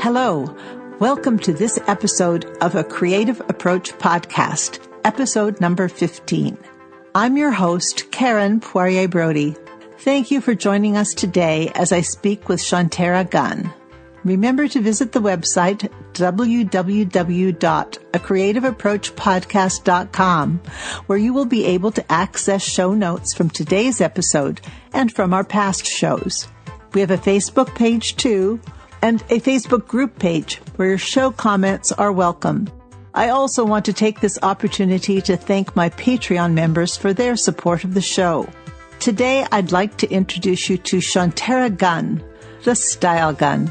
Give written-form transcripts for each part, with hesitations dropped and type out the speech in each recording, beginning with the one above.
Hello, welcome to this episode of A Creative Approach podcast, episode number 15. I'm your host, Karen Poirier-Brody. Thank you for joining us today as I speak with Chantera Gunn. Remember to visit the website www.acreativeapproachpodcast.com, where you will be able to access show notes from today's episode and from our past shows. We have a Facebook page too, and a Facebook group page where your show comments are welcome. I also want to take this opportunity to thank my Patreon members for their support of the show. Today, I'd like to introduce you to Chantera Gunn, the Style Gun.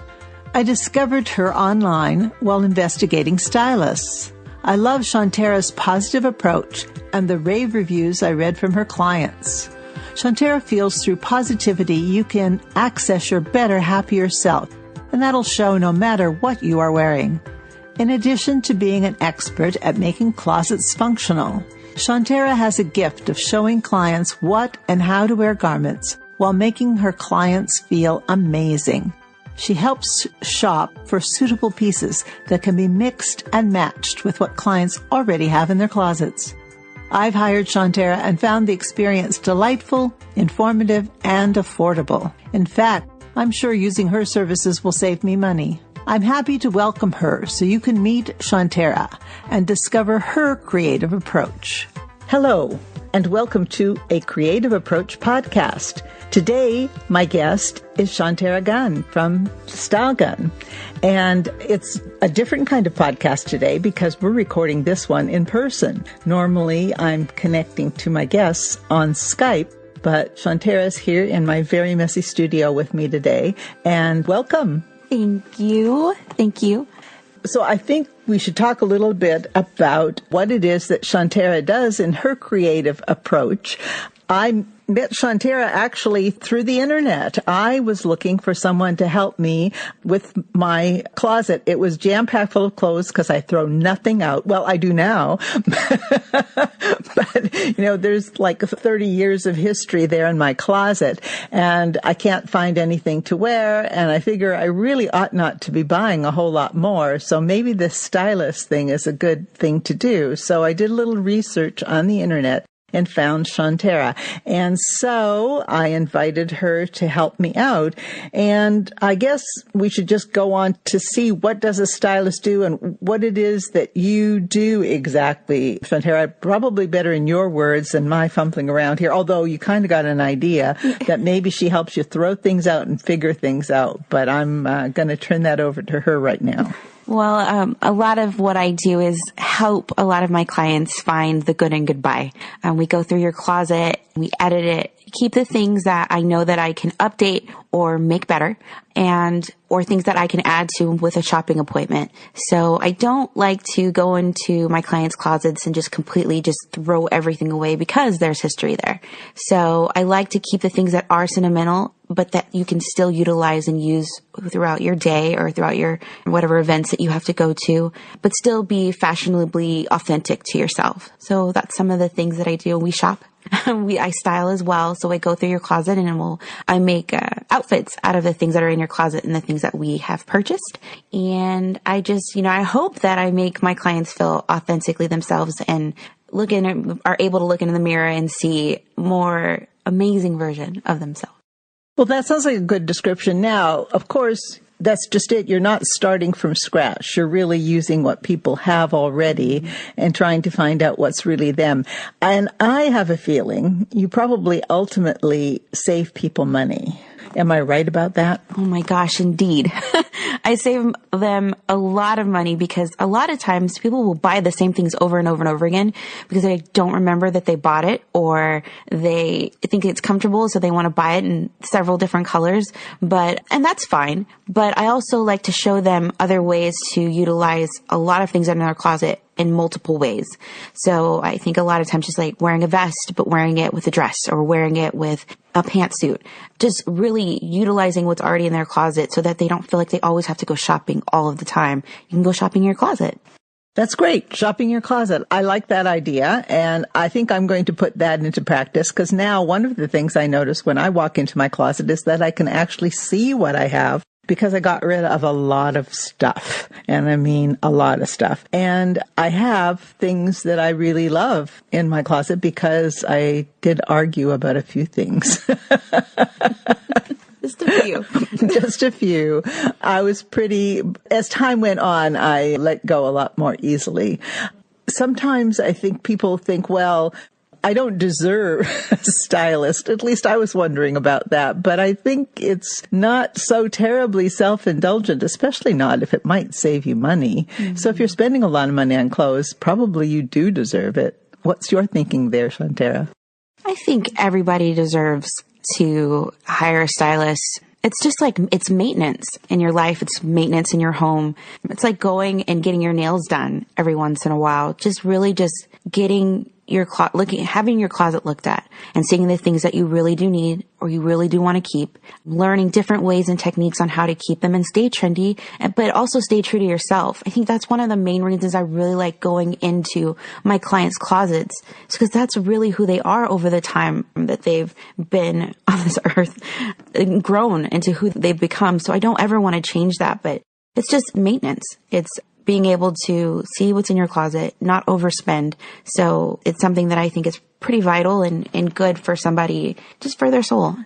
I discovered her online while investigating stylists. I love Chantera's positive approach and the rave reviews I read from her clients. Chantera feels through positivity you can access your better, happier self, and that'll show no matter what you are wearing. In addition to being an expert at making closets functional, Chantera has a gift of showing clients what and how to wear garments while making her clients feel amazing. She helps shop for suitable pieces that can be mixed and matched with what clients already have in their closets. I've hired Chantera and found the experience delightful, informative, and affordable. In fact, I'm sure using her services will save me money. I'm happy to welcome her so you can meet Chantera and discover her creative approach. Hello, and welcome to A Creative Approach podcast. Today, my guest is Chantera Gunn from Style Gun. And it's a different kind of podcast today because we're recording this one in person. Normally, I'm connecting to my guests on Skype, but Chantera's here in my very messy studio with me today. And welcome. Thank you. Thank you. So I think we should talk a little bit about what it is that Chantera does in her creative approach. I met Chantera actually through the internet. I was looking for someone to help me with my closet. It was jam-packed full of clothes because I throw nothing out. Well, I do now. But, there's like 30 years of history there in my closet, and I can't find anything to wear, and I figure I really ought not to be buying a whole lot more. So maybe this stylist thing is a good thing to do. So I did a little research on the internet and found Chantera. And so I invited her to help me out. And I guess we should just go on to see what does a stylist do and what it is that you do exactly. Chantera, probably better in your words than my fumbling around here, although you kind of got an idea that maybe she helps you throw things out and figure things out. But I'm going to turn that over to her right now. Well, a lot of what I do is help a lot of my clients find the good and goodbye. We go through your closet, we edit it, keep the things that I know that I can update or make better, or things that I can add to with a shopping appointment. So I don't like to go into my clients' closets and just completely just throw everything away because there's history there. So I like to keep the things that are sentimental, but that you can still utilize and use throughout your day or throughout your whatever events that you have to go to, but still be fashionably authentic to yourself. So that's some of the things that I do. We shop. I style as well. So I go through your closet and I make outfits out of the things that are in your closet and the things that we have purchased. And I just, I hope that I make my clients feel authentically themselves and are able to look into the mirror and see more amazing version of themselves. Well, that sounds like a good description. Now, of course, that's just it. You're not starting from scratch. You're really using what people have already and trying to find out what's really them. And I have a feeling you probably ultimately save people money. Am I right about that? Oh my gosh, indeed. I save them a lot of money because a lot of times people will buy the same things over and over and over again because they don't remember that they bought it or they think it's comfortable, so they want to buy it in several different colors. And that's fine. But I also like to show them other ways to utilize a lot of things in their closet in multiple ways. So I think a lot of times just like wearing a vest, but wearing it with a dress or wearing it with a pantsuit, just really utilizing what's already in their closet so that they don't feel like they always have to go shopping all of the time. You can go shopping in your closet. That's great. Shopping your closet. I like that idea. And I think I'm going to put that into practice because now one of the things I notice when I walk into my closet is that I can actually see what I have because I got rid of a lot of stuff. And I mean a lot of stuff. And I have things that I really love in my closet because I did argue about a few things. Just a few. Just a few. As time went on, I let go a lot more easily. Sometimes I think people think, well, I don't deserve a stylist. At least I was wondering about that. But I think it's not so terribly self-indulgent, especially not if it might save you money. Mm-hmm. So if you're spending a lot of money on clothes, probably you do deserve it. What's your thinking there, Chantera? I think everybody deserves to hire a stylist. It's just like, it's maintenance in your life. It's maintenance in your home. It's like going and getting your nails done every once in a while. Just really just getting having your closet looked at and seeing the things that you really do need or you really do want to keep, learning different ways and techniques on how to keep them and stay trendy, but also stay true to yourself. I think that's one of the main reasons I really like going into my clients' closets, because that's really who they are over the time that they've been on this earth and grown into who they've become. So I don't ever want to change that, but it's just maintenance. It's being able to see what's in your closet, not overspend. So it's something that I think is pretty vital and good for somebody, just for their soul.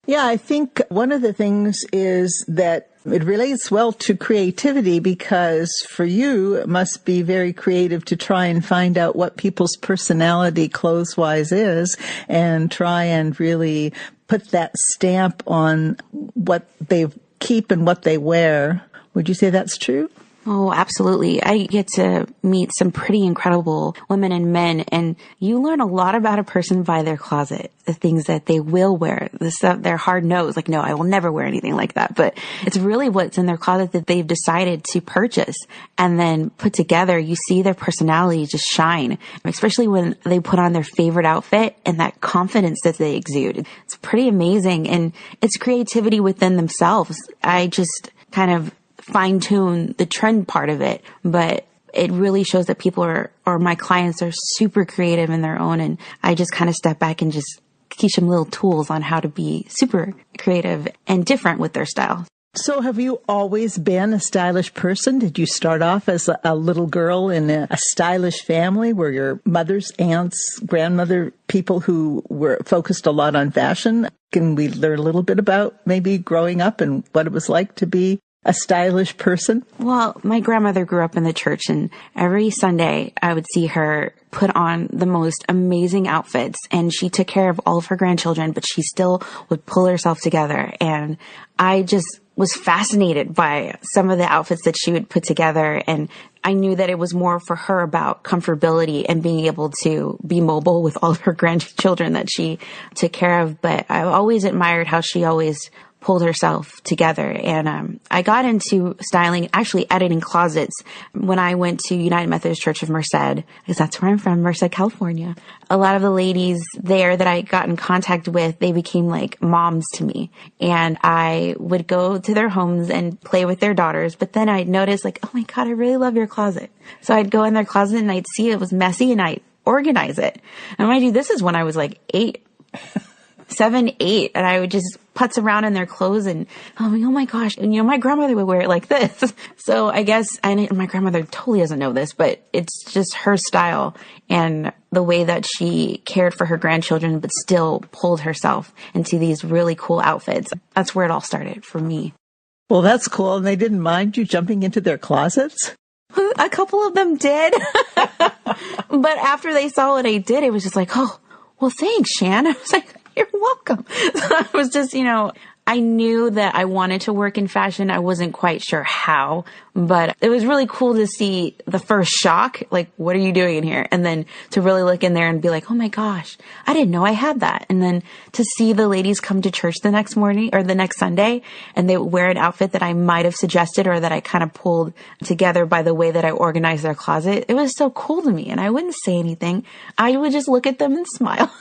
Yeah, I think one of the things is that it relates well to creativity, because for you, it must be very creative to try and find out what people's personality clothes-wise is and try and really put that stamp on what they keep and what they wear. Would you say that's true? Oh, absolutely. I get to meet some pretty incredible women and men, and you learn a lot about a person by their closet, the things that they will wear, the stuff they're hard nosed, like, no, I will never wear anything like that. But it's really what's in their closet that they've decided to purchase and then put together. You see their personality just shine, especially when they put on their favorite outfit and that confidence that they exude. It's pretty amazing. And it's creativity within themselves. I just kind of fine-tune the trend part of it, but it really shows that people or my clients are super creative in their own, and I just kind of step back and just teach them little tools on how to be super creative and different with their style. So have you always been a stylish person? Did you start off as a little girl in a stylish family? Were your mother's, aunts, grandmother people who were focused a lot on fashion? Can we learn a little bit about maybe growing up and what it was like to be a stylish person? Well, my grandmother grew up in the church, and every Sunday I would see her put on the most amazing outfits, and she took care of all of her grandchildren, but she still would pull herself together. And I just was fascinated by some of the outfits that she would put together. And I knew that it was more for her about comfortability and being able to be mobile with all of her grandchildren that she took care of. But I've always admired how she always pulled herself together. And I got into styling, actually editing closets, when I went to United Methodist Church of Merced, because that's where I'm from, Merced, California. A lot of the ladies there that I got in contact with, they became like moms to me. And I would go to their homes and play with their daughters. But then I'd notice, like, oh my God, I really love your closet. So I'd go in their closet and I'd see it was messy and I'd organize it. And mind you, this is when I was like 7, 8, and I would just putz around in their clothes, and I'm like, oh my gosh, and my grandmother would wear it like this. So I guess, and my grandmother totally doesn't know this, but it's just her style and the way that she cared for her grandchildren, but still pulled herself into these really cool outfits. That's where it all started for me. Well, that's cool. And they didn't mind you jumping into their closets? A couple of them did. But after they saw what I did, it was just like, oh, well, thanks, Shan. I was like, you're welcome. So I was just, I knew that I wanted to work in fashion. I wasn't quite sure how, but it was really cool to see the first shock, like, what are you doing in here? And then to really look in there and be like, oh my gosh, I didn't know I had that. And then to see the ladies come to church the next morning or the next Sunday, and they would wear an outfit that I might have suggested or that I kind of pulled together by the way that I organized their closet. It was so cool to me. And I wouldn't say anything. I would just look at them and smile.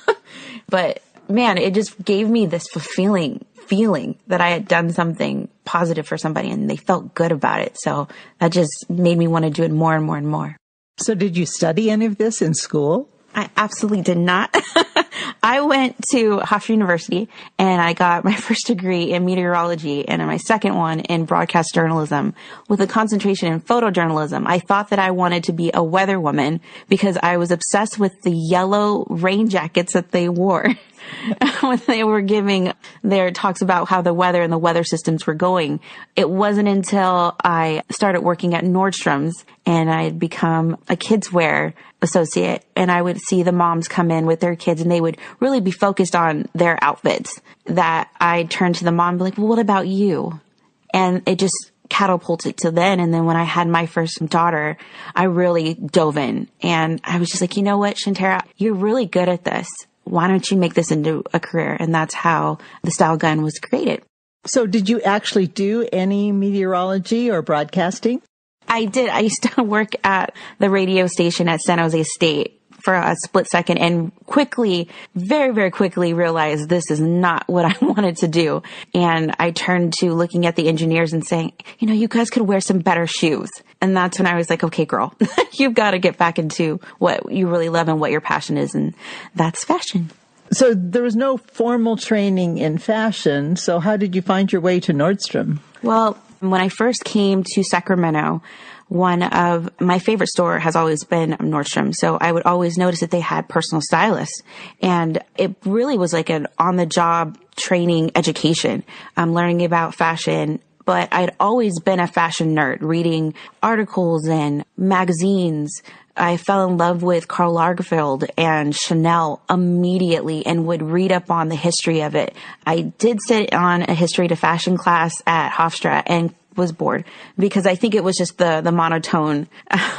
But man, it just gave me this fulfilling feeling that I had done something positive for somebody and they felt good about it. So that just made me want to do it more and more and more. So did you study any of this in school? I absolutely did not. I went to Hofstra University and I got my first degree in meteorology and my second one in broadcast journalism with a concentration in photojournalism. I thought that I wanted to be a weather woman because I was obsessed with the yellow rain jackets that they wore when they were giving their talks about how the weather and the weather systems were going. It wasn't until I started working at Nordstrom's and I had become a kids wear associate and I would see the moms come in with their kids and they would really be focused on their outfits that I turned to the mom and be like, well, what about you? And it just catapulted to then. And then when I had my first daughter, I really dove in and I was just like, you know what, Chantera, you're really good at this. Why don't you make this into a career? And that's how the Style Gun was created. So did you actually do any meteorology or broadcasting? I did. I used to work at the radio station at San Jose State for a split second and quickly, very, very quickly realized this is not what I wanted to do. And I turned to looking at the engineers and saying, you know, you guys could wear some better shoes. And that's when I was like, okay, girl, you've got to get back into what you really love and what your passion is. And that's fashion. So there was no formal training in fashion. So how did you find your way to Nordstrom? Well, when I first came to Sacramento, one of my favorite store has always been Nordstrom. So I would always notice that they had personal stylists. And it really was like an on-the-job training education. I'm learning about fashion. But I'd always been a fashion nerd, reading articles and magazines. I fell in love with Karl Lagerfeld and Chanel immediately and would read up on the history of it. I did sit on a history to fashion class at Hofstra and was bored because I think it was just the monotone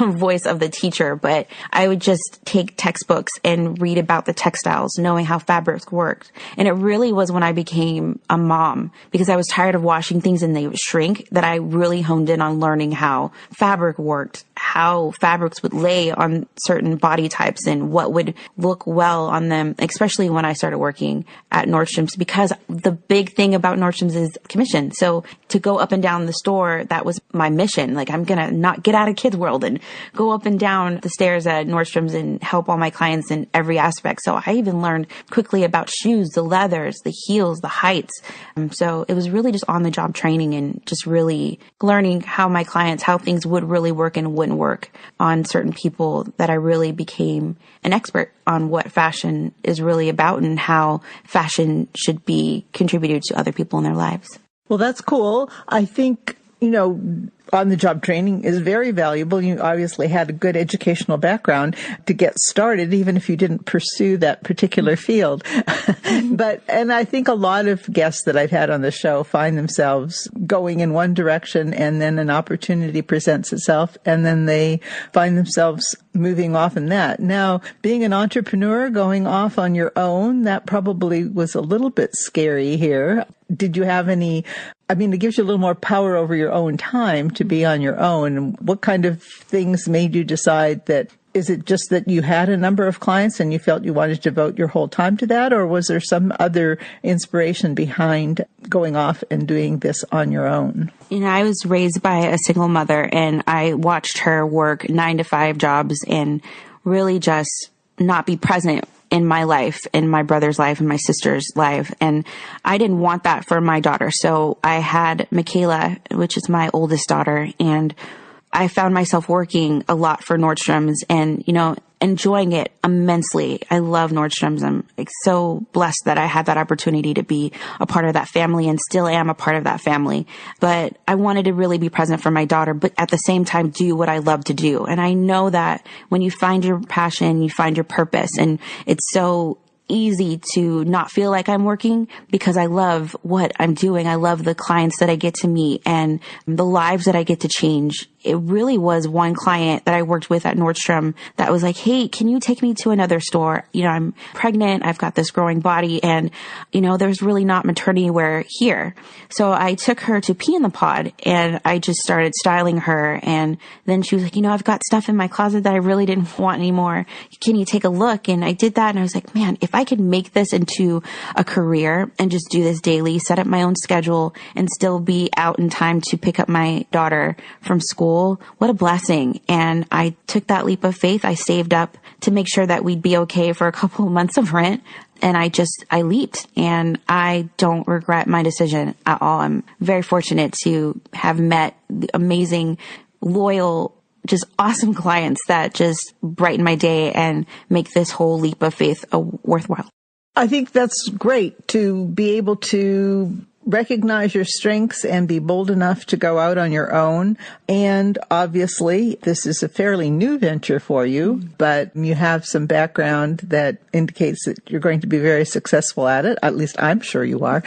voice of the teacher. But I would just take textbooks and read about the textiles, knowing how fabrics worked. And it really was when I became a mom because I was tired of washing things and they would shrink that I really honed in on learning how fabric worked, how fabrics would lay on certain body types and what would look well on them, especially when I started working at Nordstrom's because the big thing about Nordstrom's is commission. So to go up and down the store, that was my mission. Like, I'm going to not get out of kids world and go up and down the stairs at Nordstrom's and help all my clients in every aspect. So I even learned quickly about shoes, the leathers, the heels, the heights. So it was really just on the job training and just really learning how my clients, how things would really work and wouldn't work on certain people that I really became an expert on what fashion is really about and how fashion should be contributed to other people in their lives. Well, that's cool. I think, on-the-job training is very valuable. You obviously had a good educational background to get started, even if you didn't pursue that particular field. And I think a lot of guests that I've had on the show find themselves going in one direction and then an opportunity presents itself and then they find themselves moving off in that. Now, being an entrepreneur, going off on your own, that probably was a little bit scary here. Did you have any, it gives you a little more power over your own time to be on your own. What kind of things made you decide that, is it just that you had a number of clients and you felt you wanted to devote your whole time to that? Or was there some other inspiration behind going off and doing this on your own? I was raised by a single mother and I watched her work 9-to-5 jobs and really just not be present in my life, in my brother's life, and my sister's life. And I didn't want that for my daughter. So I had Michaela, which is my oldest daughter, and I found myself working a lot for Nordstrom's and, enjoying it immensely. I love Nordstrom's. I'm so blessed that I had that opportunity to be a part of that family and still am a part of that family. But I wanted to really be present for my daughter, but at the same time do what I love to do. And I know that when you find your passion, you find your purpose, and it's so easy to not feel like I'm working because I love what I'm doing. I love the clients that I get to meet and the lives that I get to change. It really was one client that I worked with at Nordstrom that was like, hey, can you take me to another store? I'm pregnant. I've got this growing body and, there's really not maternity wear here. So I took her to Pee in the Pod and I just started styling her. And then she was like, I've got stuff in my closet that I really didn't want anymore. Can you take a look? And I did that. And I was like, man, if I could make this into a career and just do this daily, set up my own schedule and still be out in time to pick up my daughter from school goal, what a blessing. And I took that leap of faith. I saved up to make sure that we'd be okay for a couple of months of rent. And I leaped, and I don't regret my decision at all. I'm very fortunate to have met the amazing, loyal, just awesome clients that just brighten my day and make this whole leap of faith worthwhile. I think that's great to be able to recognize your strengths and be bold enough to go out on your own. And obviously, this is a fairly new venture for you, but you have some background that indicates that you're going to be very successful at it. At least I'm sure you are.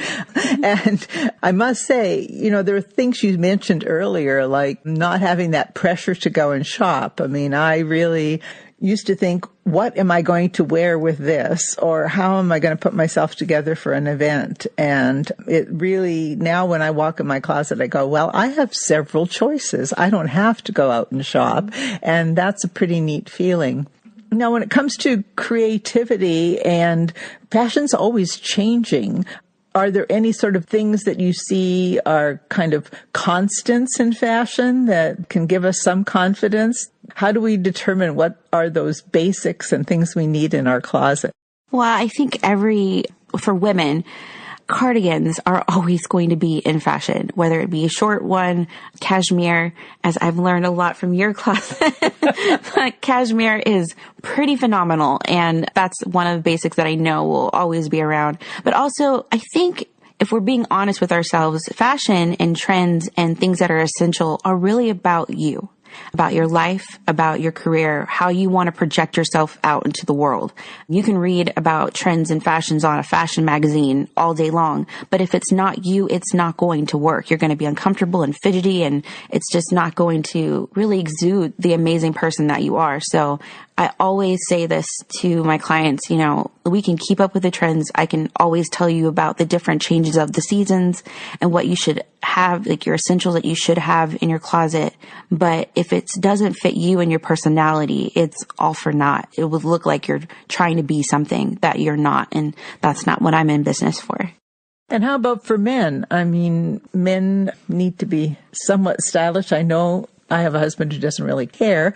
And I must say, there are things you mentioned earlier, like not having that pressure to go and shop. I mean, I really used to think, what am I going to wear with this? Or how am I going to put myself together for an event? And it really, now when I walk in my closet, I go, well, I have several choices. I don't have to go out and shop. And that's a pretty neat feeling. Now, when it comes to creativity, and fashion's always changing, are there any sort of things that you see are kind of constants in fashion that can give us some confidence? How do we determine what are those basics and things we need in our closet? Well, I think for women, cardigans are always going to be in fashion, whether it be a short one, cashmere, as I've learned a lot from your closet. But cashmere is pretty phenomenal, and that's one of the basics that I know will always be around. But also, I think if we're being honest with ourselves, fashion and trends and things that are essential are really about you. About your life, about your career, how you want to project yourself out into the world. You can read about trends and fashions on a fashion magazine all day long, but if it's not you, it's not going to work. You're going to be uncomfortable and fidgety, and it's just not going to really exude the amazing person that you are. So I always say this to my clients, we can keep up with the trends. I can always tell you about the different changes of the seasons and what you should have, like your essentials that you should have in your closet. But if it doesn't fit you and your personality, it's all for naught. It would look like you're trying to be something that you're not. And that's not what I'm in business for. And how about for men? I mean, men need to be somewhat stylish. I know I have a husband who doesn't really care,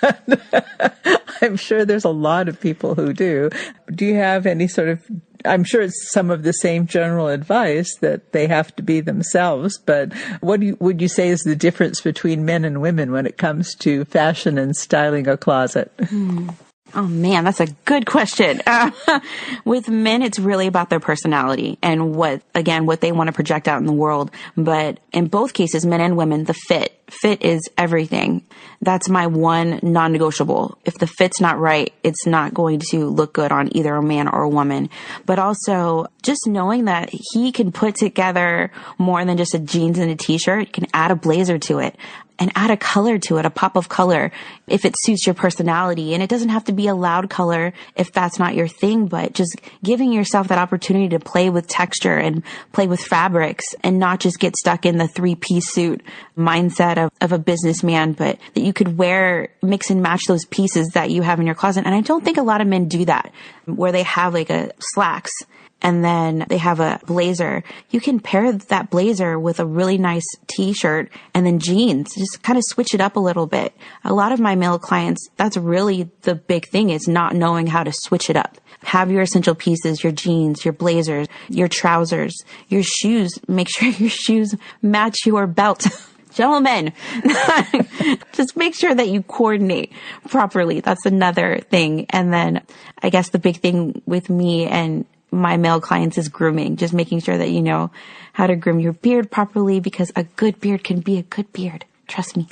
but I'm sure there's a lot of people who do. Do you have any sort of, I'm sure it's some of the same general advice that they have to be themselves, but what would you say is the difference between men and women when it comes to fashion and styling a closet? Oh man, that's a good question. With men, it's really about their personality and what they want to project out in the world. But in both cases, men and women, the fit is everything. That's my one non-negotiable. If the fit's not right, it's not going to look good on either a man or a woman. But also just knowing that he can put together more than just a jeans and a t-shirt, can add a blazer to it. And add a color to it, a pop of color, if it suits your personality. And it doesn't have to be a loud color if that's not your thing, but just giving yourself that opportunity to play with texture and play with fabrics and not just get stuck in the 3-piece suit mindset of a businessman, but that you could mix and match those pieces that you have in your closet. And I don't think a lot of men do that, where they have like a slacks and then they have a blazer. You can pair that blazer with a really nice t-shirt and then jeans. Just kind of switch it up a little bit. A lot of my male clients, that's really the big thing, is not knowing how to switch it up. Have your essential pieces, your jeans, your blazers, your trousers, your shoes. Make sure your shoes match your belt. Gentlemen, just make sure that you coordinate properly. That's another thing. And then I guess the big thing with me and my male clients is grooming, just making sure that you know how to groom your beard properly, because a good beard can be a good beard. Trust me.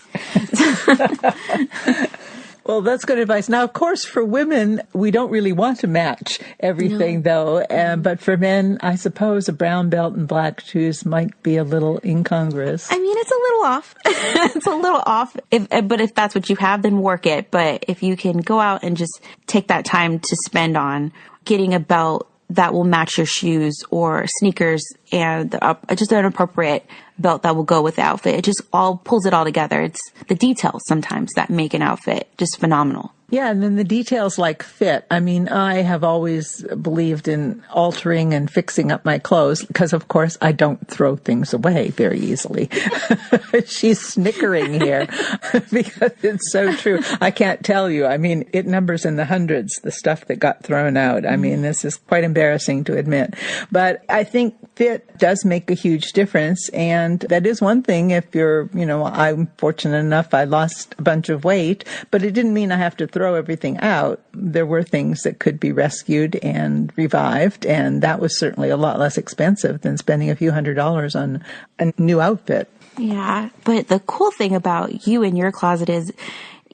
Well, that's good advice. Now, of course, for women, we don't really want to match everything, though. But for men, I suppose a brown belt and black shoes might be a little incongruous. I mean, it's a little off. It's a little off. But if that's what you have, then work it. But if you can go out and just take that time to spend on getting a belt that will match your shoes, or sneakers and just an appropriate belt that will go with the outfit. It just all pulls it all together. It's the details sometimes that make an outfit just phenomenal. Yeah, and then the details like fit. I mean, I have always believed in altering and fixing up my clothes because, of course, I don't throw things away very easily. She's snickering here because it's so true. I can't tell you. I mean, it numbers in the hundreds, the stuff that got thrown out. I mean, this is quite embarrassing to admit. But I think fit does make a huge difference. And that is one thing if you're, I'm fortunate enough I lost a bunch of weight, but it didn't mean I have to throw everything out. There were things that could be rescued and revived, and that was certainly a lot less expensive than spending a few $100s on a new outfit. Yeah, but the cool thing about you and your closet is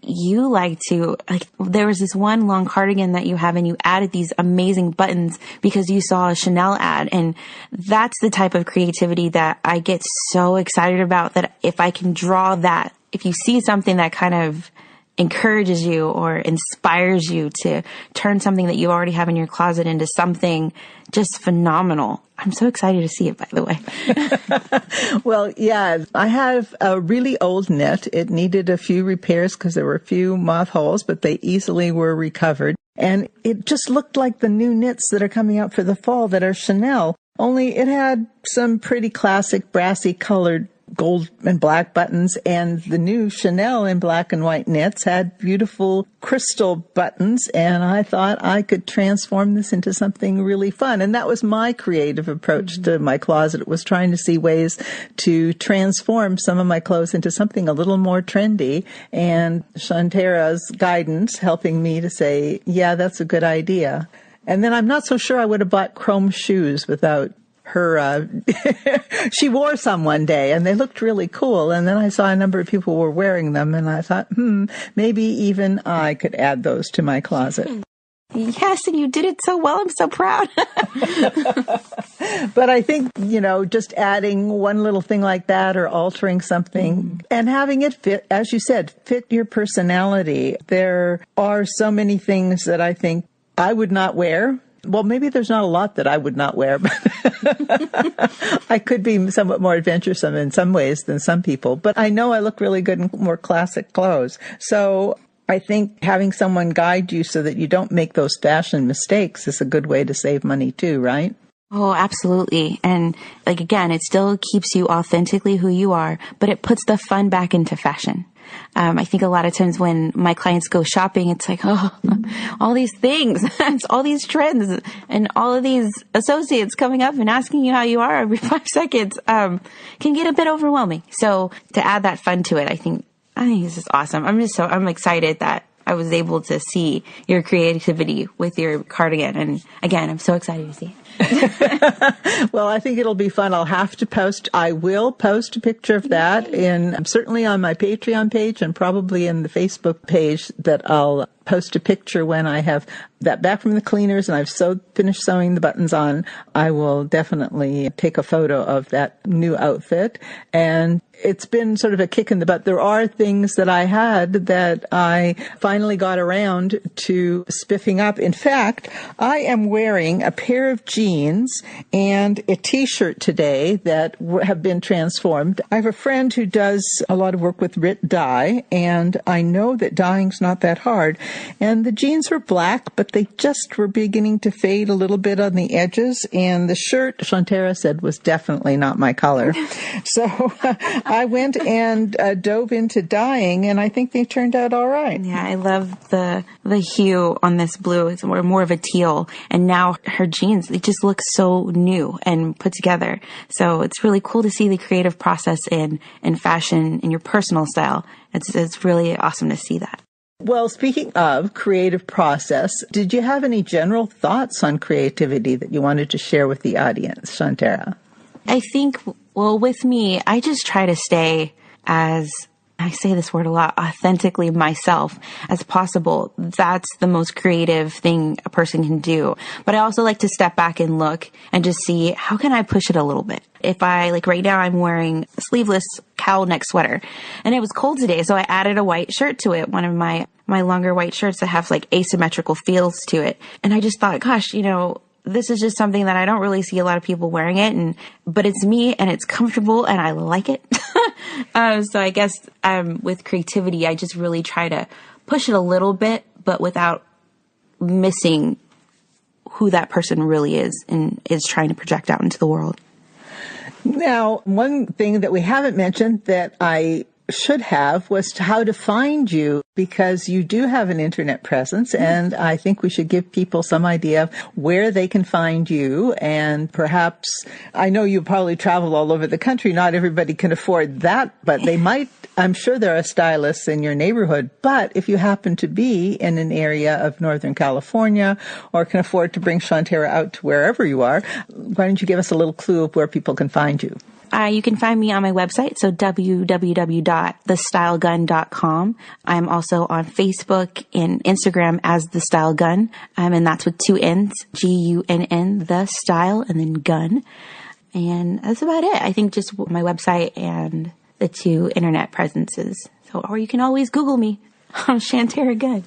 you like to, there was this one long cardigan that you have and you added these amazing buttons because you saw a Chanel ad. And that's the type of creativity that I get so excited about, that if I can draw that, if you see something that kind of encourages you or inspires you to turn something that you already have in your closet into something just phenomenal. I'm so excited to see it, by the way. Well, yeah, I have a really old knit. It needed a few repairs because there were a few moth holes, but they easily were recovered. And it just looked like the new knits that are coming out for the fall that are Chanel, only it had some pretty classic brassy colored gold and black buttons, and the new Chanel in black and white knits had beautiful crystal buttons, and I thought I could transform this into something really fun. And that was my creative approach to my closet. It was trying to see ways to transform some of my clothes into something a little more trendy, and Chantera's guidance helping me to say, yeah, that's a good idea. And then I'm not so sure I would have bought chrome shoes without her, she wore some one day and they looked really cool. And then I saw a number of people were wearing them and I thought, maybe even I could add those to my closet. Yes, and you did it so well. I'm so proud. But I think, just adding one little thing like that or altering something and having it fit, as you said, fit your personality. There are so many things that I think I would not wear. Well, maybe there's not a lot that I would not wear, but I could be somewhat more adventuresome in some ways than some people. But I know I look really good in more classic clothes. So I think having someone guide you so that you don't make those fashion mistakes is a good way to save money too, right? Oh, absolutely. And again, it still keeps you authentically who you are, but it puts the fun back into fashion. I think a lot of times when my clients go shopping, it's like, all these things, it's all these trends and all of these associates coming up and asking you how you are every 5 seconds, can get a bit overwhelming. So to add that fun to it, I think this is awesome. I'm excited that I was able to see your creativity with your cardigan. And again, I'm so excited to see it. Well, I think it'll be fun. I will post a picture of that certainly on my Patreon page and probably in the Facebook page that I'll post a picture when I have that back from the cleaners and I've finished sewing the buttons on. I will definitely take a photo of that new outfit. And it's been sort of a kick in the butt. There are things that I had that I finally got around to spiffing up. In fact, I am wearing a pair of jeans and a t-shirt today that have been transformed. I have a friend who does a lot of work with Rit dye, and I know that dyeing's not that hard. And the jeans were black, but they just were beginning to fade a little bit on the edges. And the shirt, Chantera said, was definitely not my color. So I went and dove into dyeing, and I think they turned out all right. Yeah, I love the hue on this blue. It's more of a teal. And now her jeans, they just look so new and put together. So it's really cool to see the creative process in fashion, in your personal style. It's really awesome to see that. Well, speaking of creative process, did you have any general thoughts on creativity that you wanted to share with the audience, Chantera? I think, with me, I just try to stay as, I say this word a lot, authentically myself as possible. That's the most creative thing a person can do. But I also like to step back and look and just see, how can I push it a little bit? If right now I'm wearing a sleeveless cowl neck sweater and it was cold today, so I added a white shirt to it, one of my longer white shirts that have asymmetrical feels to it. And I just thought, gosh, this is just something that I don't really see a lot of people wearing it, but it's me and it's comfortable and I like it. So I guess with creativity, I just really try to push it a little bit, but without missing who that person really is and is trying to project out into the world. Now, one thing that we haven't mentioned that I should have was how to find you, because you do have an internet presence, and I think we should give people some idea of where they can find you. And perhaps, I know you probably travel all over the country. Not everybody can afford that, but they might. I'm sure there are stylists in your neighborhood, but if you happen to be in an area of Northern California or can afford to bring Chantera out to wherever you are, why don't you give us a little clue of where people can find you? You can find me on my website, so www.thestylegun.com. I'm also on Facebook and Instagram as The Style Gun, and that's with 2 N's, Gunn, The Style, and then Gun. And that's about it. I think just my website and the 2 internet presences. So, or you can always Google me. I'm Chantera Gunn.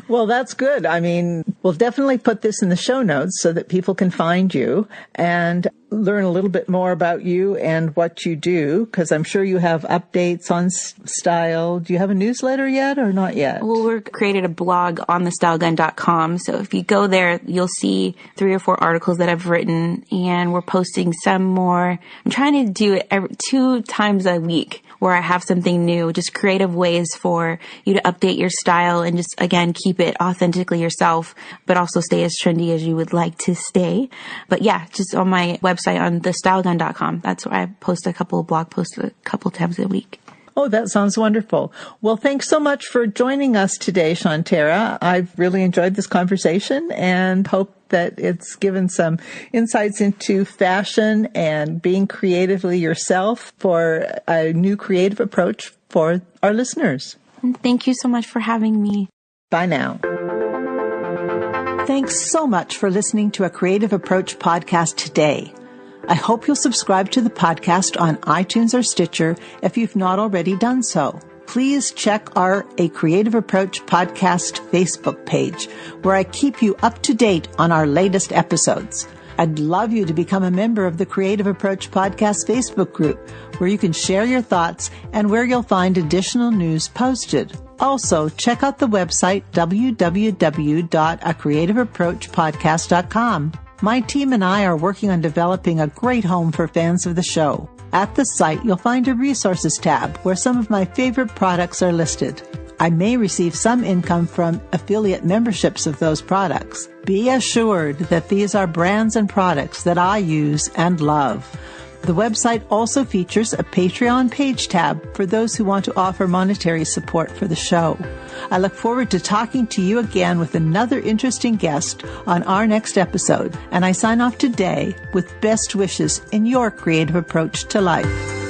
Well, that's good. I mean, we'll definitely put this in the show notes so that people can find you and learn a little bit more about you and what you do, because I'm sure you have updates on style. Do you have a newsletter yet or not yet? Well, we've created a blog on thestylegun.com. So if you go there, you'll see 3 or 4 articles that I've written, and we're posting some more. I'm trying to do it 2 times a week, where I have something new, just creative ways for you to update your style and just, again, keep it authentically yourself, but also stay as trendy as you would like to stay. But yeah, just on my website on thestylegun.com. That's where I post a couple of blog posts a couple times a week. Oh, that sounds wonderful. Well, thanks so much for joining us today, Chantera. I've really enjoyed this conversation and hope that it's given some insights into fashion and being creatively yourself for a new creative approach for our listeners. Thank you so much for having me. Bye now. Thanks so much for listening to a Creative Approach podcast today. I hope you'll subscribe to the podcast on iTunes or Stitcher if you've not already done so. Please check our A Creative Approach podcast Facebook page, where I keep you up to date on our latest episodes. I'd love you to become a member of the Creative Approach podcast Facebook group, where you can share your thoughts and where you'll find additional news posted. Also, check out the website www.acreativeapproachpodcast.com. My team and I are working on developing a great home for fans of the show. At the site, you'll find a resources tab where some of my favorite products are listed. I may receive some income from affiliate memberships of those products. Be assured that these are brands and products that I use and love. The website also features a Patreon page tab for those who want to offer monetary support for the show. I look forward to talking to you again with another interesting guest on our next episode, and I sign off today with best wishes in your creative approach to life.